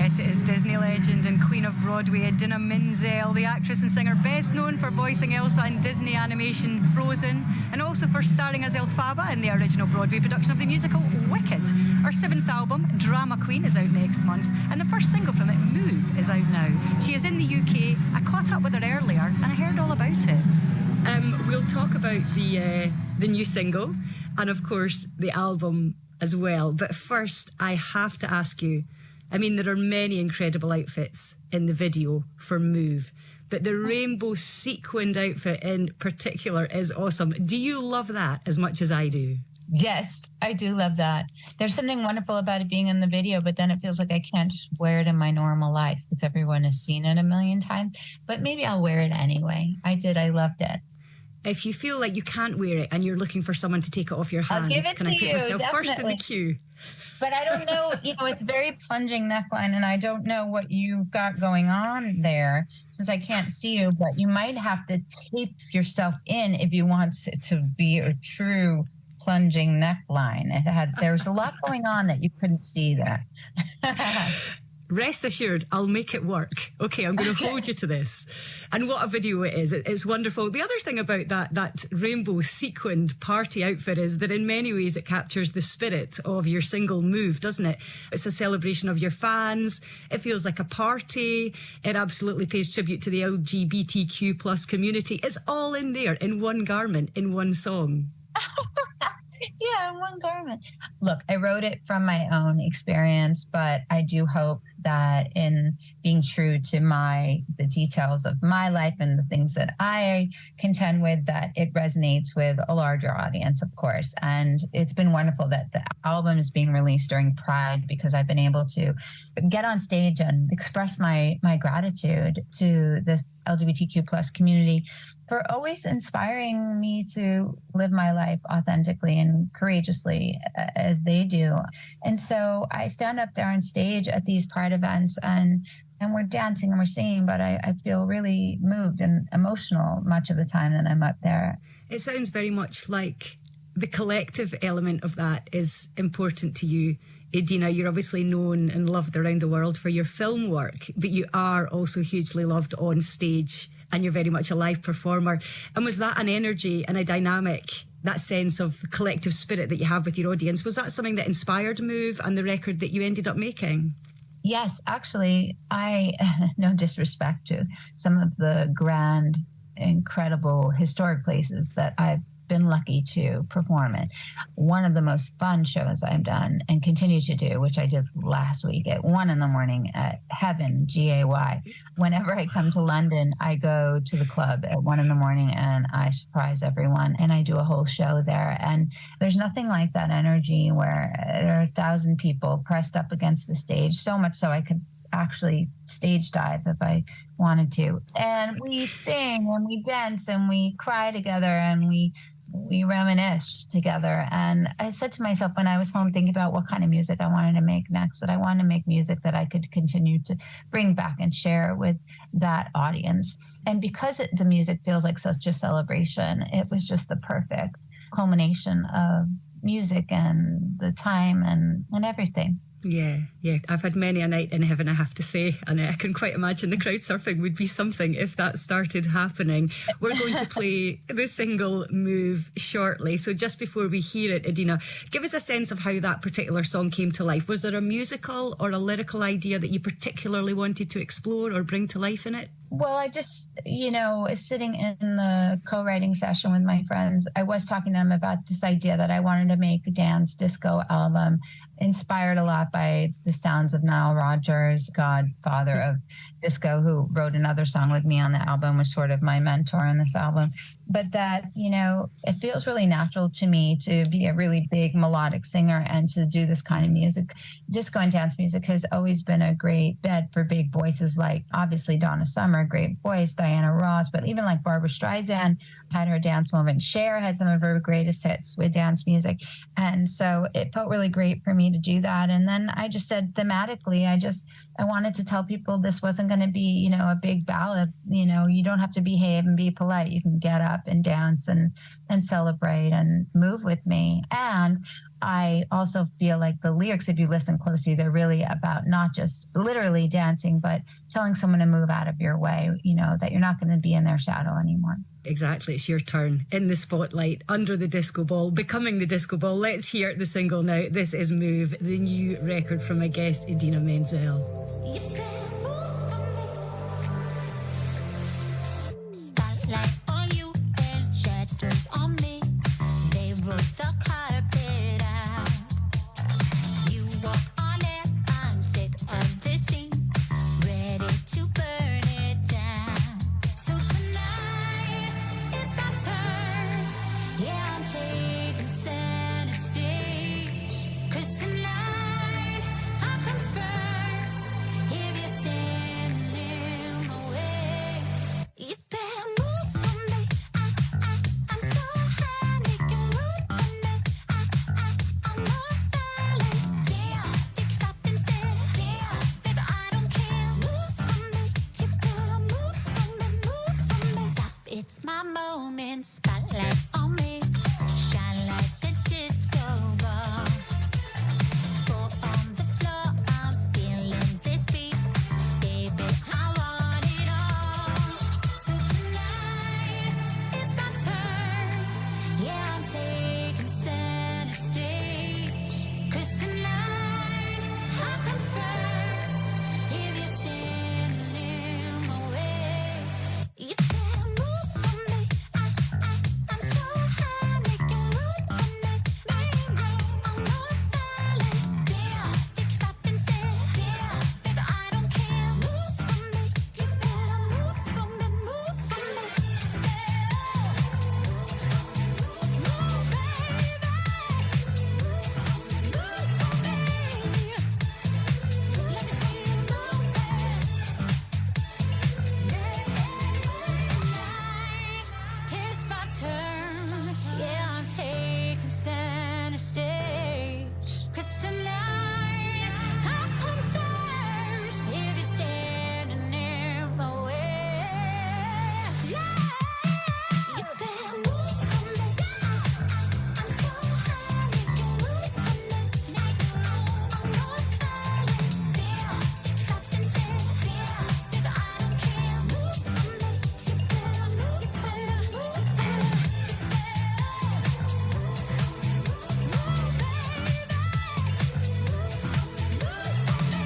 Yes, it is Disney legend and Queen of Broadway, Idina Menzel, the actress and singer best known for voicing Elsa in Disney animation Frozen, and also for starring as Elphaba in the original Broadway production of the musical Wicked. Her 7th album, Drama Queen, is out next month, and the first single from it, Move, is out now. She is in the UK. I caught up with her earlier, and I heard all about it. We'll talk about the new single, and of course the album as well. But first, I have to ask you, I mean, there are many incredible outfits in the video for Move, but the rainbow sequined outfit in particular is awesome. Do you love that as much as I do? Yes, I do love that. There's something wonderful about it being in the video, but then it feels like I can't just wear it in my normal life because everyone has seen it a million times. But maybe I'll wear it anyway. I loved it. If you feel like you can't wear it and you're looking for someone to take it off your hands, can I put myself first in the queue? But I don't know, it's very plunging neckline, and I don't know what you've got going on there since I can't see you, but you might have to tape yourself in if you want it to be a true plunging neckline. There's a lot going on that you couldn't see there. Rest assured, I'll make it work. Okay, I'm going to hold you to this. And what a video it is. It's wonderful. The other thing about that rainbow sequined party outfit is that in many ways it captures the spirit of your single Move, doesn't it? It's a celebration of your fans. It feels like a party. It absolutely pays tribute to the LGBTQ plus community. It's all in there, in one garment, in one song. Yeah, in one garment. Look, I wrote it from my own experience, but I do hope that in being true to the details of my life and the things that I contend with, that it resonates with a larger audience, of course. And it's been wonderful that the album is being released during Pride, because I've been able to get on stage and express my gratitude to the LGBTQ plus community for always inspiring me to live my life authentically and courageously as they do. And so I stand up there on stage at these Pride events and we're dancing and we're singing, but I feel really moved and emotional much of the time that I'm up there. It sounds very much like the collective element of that is important to you, Idina. You're obviously known and loved around the world for your film work, but you are also hugely loved on stage, and you're very much a live performer. And was that an energy and a dynamic, that sense of collective spirit that you have with your audience, was that something that inspired Move and the record that you ended up making? Yes, actually, no disrespect to some of the grand, incredible, historic places that I've been lucky to perform in. One of the most fun shows I've done and continue to do, which I did last week at 1 a.m. at Heaven, GAY. Whenever I come to London, I go to the club at 1 a.m. and I surprise everyone and I do a whole show there. And there's nothing like that energy where there are 1,000 people pressed up against the stage, so much so I could actually stage dive if I wanted to. And we sing and we dance and we cry together and we reminisce together. And I said to myself when I was home thinking about what kind of music I wanted to make next, that I wanted to make music that I could continue to bring back and share with that audience. And because the music feels like such a celebration, it was just the perfect culmination of music and the time and everything. Yeah. I've had many a night in heaven, I have to say, and I can quite imagine the crowd surfing would be something if that started happening. We're going to play the single Move shortly. So just before we hear it, Idina, give us a sense of how that particular song came to life. Was there a musical or a lyrical idea that you particularly wanted to explore or bring to life in it? Well, I just, sitting in the co-writing session with my friends, I was talking to them about this idea that I wanted to make a dance disco album, inspired a lot by the sounds of Nile Rodgers, godfather of disco, who wrote another song with me on the album, was sort of my mentor on this album. But that, it feels really natural to me to be a really big melodic singer and to do this kind of music. Disco and dance music has always been a great bed for big voices like, obviously, Donna Summer, great voice, Diana Ross, but even like Barbra Streisand had her dance moment. Cher had some of her greatest hits with dance music. And so it felt really great for me to do that. And then I just said thematically, I wanted to tell people this wasn't going to be, a big ballad. You don't have to behave and be polite. You can get up and dance and celebrate and move with me. And I also feel like the lyrics, if you listen closely, they're really about not just literally dancing, but telling someone to move out of your way, that you're not going to be in their shadow anymore. Exactly. It's your turn in the spotlight, under the disco ball, becoming the disco ball. Let's hear the single now. This is Move, the new record from my guest, Idina Menzel. Spotlight on you and shadows on me. They roll the carpet out. You walk on it. I'm sick of this scene, ready to burn it down. So tonight it's my turn. Yeah, I'm taking center stage. 'Cause tonight I'll come first. If you're standing in my way, you better move for me. I'm so high, make you move for me. I'm not falling down, think stop and stare. Damn, baby, I don't care. Move for me, you better move for me, move for me. Stop, it's my moment. Spotlight on me, shine like a disco ball. Foot on the floor, I'm feeling this beat. Baby, I want it all. So tonight, it's my turn. Yeah, I'm taking center stage. 'Cause tonight, I'll come first. If you're standing in my way, you better move for me. I'm so high, make you move for me. Baby, I'm not falling down. Think stop and stare. Damn, baby, I don't care. Move for me. You better move for me, move for me. Move, baby. Move for me. Let me see you move, So tonight, it's my turn. Yeah, I'm taking center stage. 'Cause tonight, I'll come first. If you're standing in my way, yeah, you better move for me. I'm so high, make you move for me. I'm not falling down. Think stop and stare. Damn, baby, I don't care. Move for me. You better move for me, move for me. Move, baby. Move for me.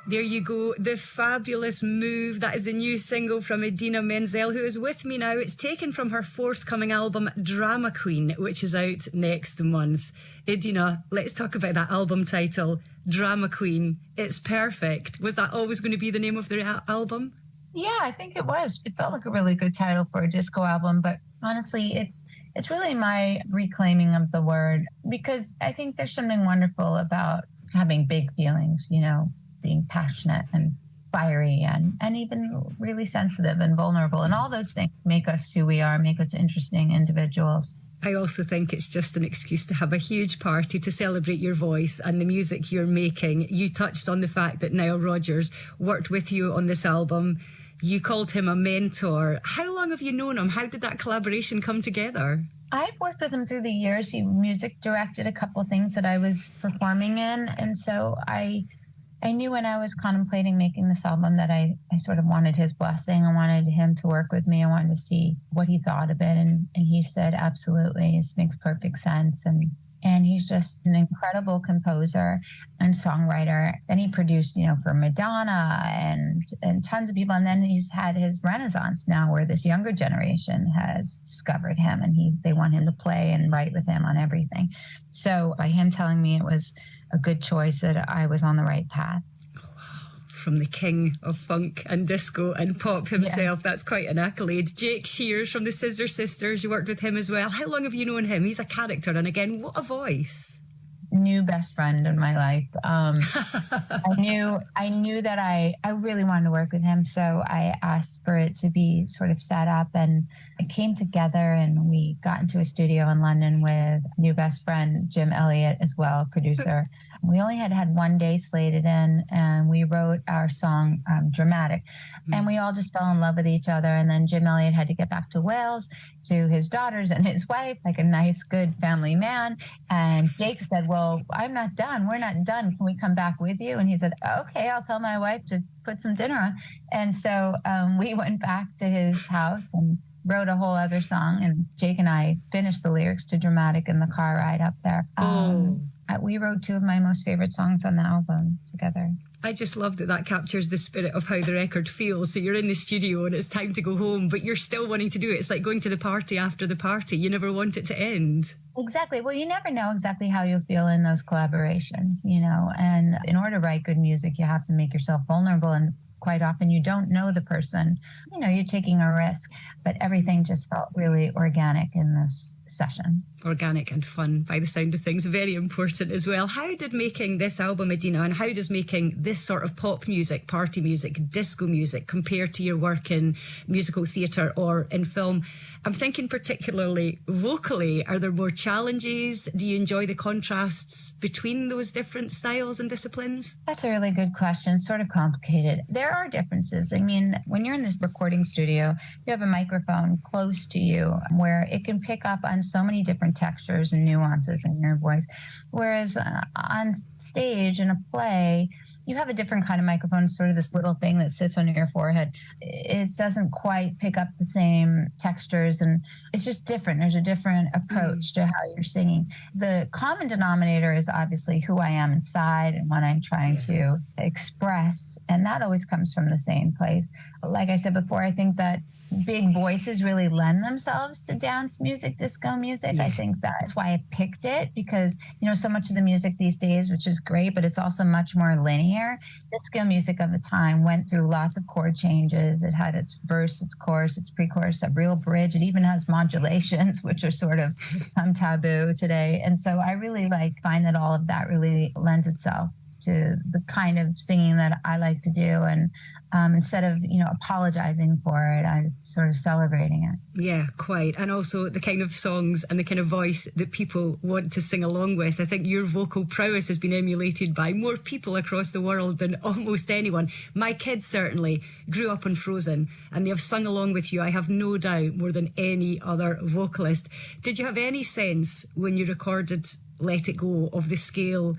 There you go, the fabulous Move. That is the new single from Idina Menzel, who is with me now. It's taken from her forthcoming album, Drama Queen, which is out next month. Idina, let's talk about that album title, Drama Queen. It's perfect. Was that always going to be the name of the album? Yeah, I think it was. It felt like a really good title for a disco album, but honestly, it's really my reclaiming of the word, because I think there's something wonderful about having big feelings, being passionate and fiery and even really sensitive and vulnerable. And all those things make us who we are, make us interesting individuals. I also think it's just an excuse to have a huge party to celebrate your voice and the music you're making. You touched on the fact that Nile Rodgers worked with you on this album. You called him a mentor. How long have you known him? How did that collaboration come together? I've worked with him through the years. He music directed a couple of things that I was performing in. And so I knew when I was contemplating making this album that I sort of wanted his blessing. I wanted him to work with me. I wanted to see what he thought of it. And he said, absolutely, this makes perfect sense. And he's just an incredible composer and songwriter. Then he produced, for Madonna and tons of people. And then he's had his renaissance now where this younger generation has discovered him and they want him to play and write with him on everything. So by him telling me it was a good choice, that I was on the right path. From the king of funk and disco and pop himself. Yeah. That's quite an accolade. Jake Shears from the Scissor Sisters, you worked with him as well. How long have you known him? He's a character, and again, what a voice. new best friend in my life. I knew that I really wanted to work with him. So I asked for it to be sort of set up, and it came together, and we got into a studio in London with new best friend, Jim Elliott, as well, producer. We only had one day slated in, and we wrote our song Dramatic. And we all just fell in love with each other. And then Jim Elliott had to get back to Wales to his daughters and his wife, like a nice, good family man. And Jake said, well, I'm not done. We're not done. Can we come back with you? And he said, okay, I'll tell my wife to put some dinner on. And so we went back to his house and wrote a whole other song. And Jake and I finished the lyrics to Dramatic in the car ride up there. We wrote two of my most favorite songs on the album together. I just love that captures the spirit of how the record feels. So you're in the studio and it's time to go home, but you're still wanting to do it. It's like going to the party after the party. You never want it to end. Exactly. Well, you never know exactly how you'll feel in those collaborations, you know, and in order to write good music, you have to make yourself vulnerable, and quite often you don't know the person. You know, you're taking a risk, but everything just felt really organic in this session. Organic and fun by the sound of things, very important as well. How did making this album, Idina, and how does making this sort of pop music, party music, disco music compare to your work in musical theatre or in film? I'm thinking particularly vocally, are there more challenges? Do you enjoy the contrasts between those different styles and disciplines? That's a really good question. Sort of complicated. There are differences. I mean, when you're in this recording studio, you have a microphone close to you where it can pick up on so many different textures and nuances in your voice. Whereas on stage in a play, you have a different kind of microphone, sort of this little thing that sits under your forehead. It doesn't quite pick up the same textures, and it's just different. There's a different approach to how you're singing. The common denominator is obviously who I am inside and what I'm trying to express, and that always comes from the same place. Like I said before, I think that big voices really lend themselves to dance music, disco music. I think that's why I picked it, because, you know, so much of the music these days, which is great, but it's also much more linear. Disco music of the time went through lots of chord changes. It had its verse, its chorus, its pre-chorus, a real bridge. It even has modulations, which are sort of taboo today. And so I really find that all of that really lends itself to the kind of singing that I like to do. And instead of, you know, apologizing for it, I'm sort of celebrating it. Yeah, quite. And also the kind of songs and the kind of voice that people want to sing along with. I think your vocal prowess has been emulated by more people across the world than almost anyone. My kids certainly grew up on Frozen, and they have sung along with you, I have no doubt, more than any other vocalist. Did you have any sense when you recorded Let It Go of the scale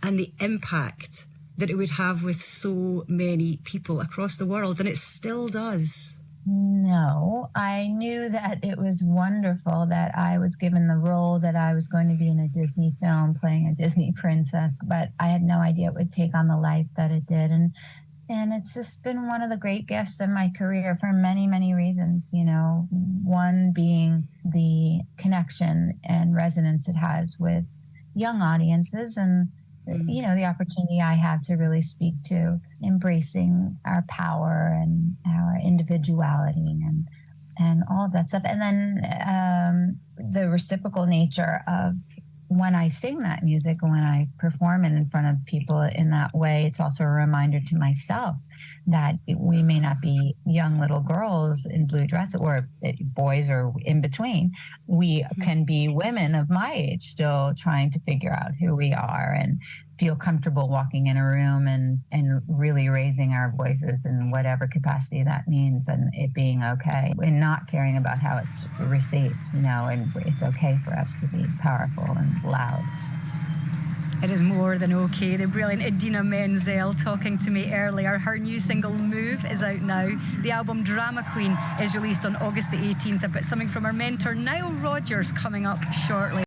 and the impact that it would have with so many people across the world? And it still does. No, I knew that it was wonderful that I was given the role that I was going to be in a Disney film playing a Disney princess, but I had no idea it would take on the life that it did. And it's just been one of the great gifts in my career for many, many reasons, you know, one being the connection and resonance it has with young audiences, and you know, the opportunity I have to really speak to embracing our power and our individuality and all of that stuff. And then the reciprocal nature of when I sing that music, when I perform it in front of people in that way, it's also a reminder to myself that we may not be young little girls in blue dresses or boys or in between. We can be women of my age still trying to figure out who we are and feel comfortable walking in a room and really raising our voices in whatever capacity that means, and it being okay, and not caring about how it's received, you know, and it's okay for us to be powerful and loud. It is more than okay. The brilliant Idina Menzel talking to me earlier. Her new single Move is out now. The album Drama Queen is released on August the 18th. I've got something from her mentor Nile Rodgers coming up shortly.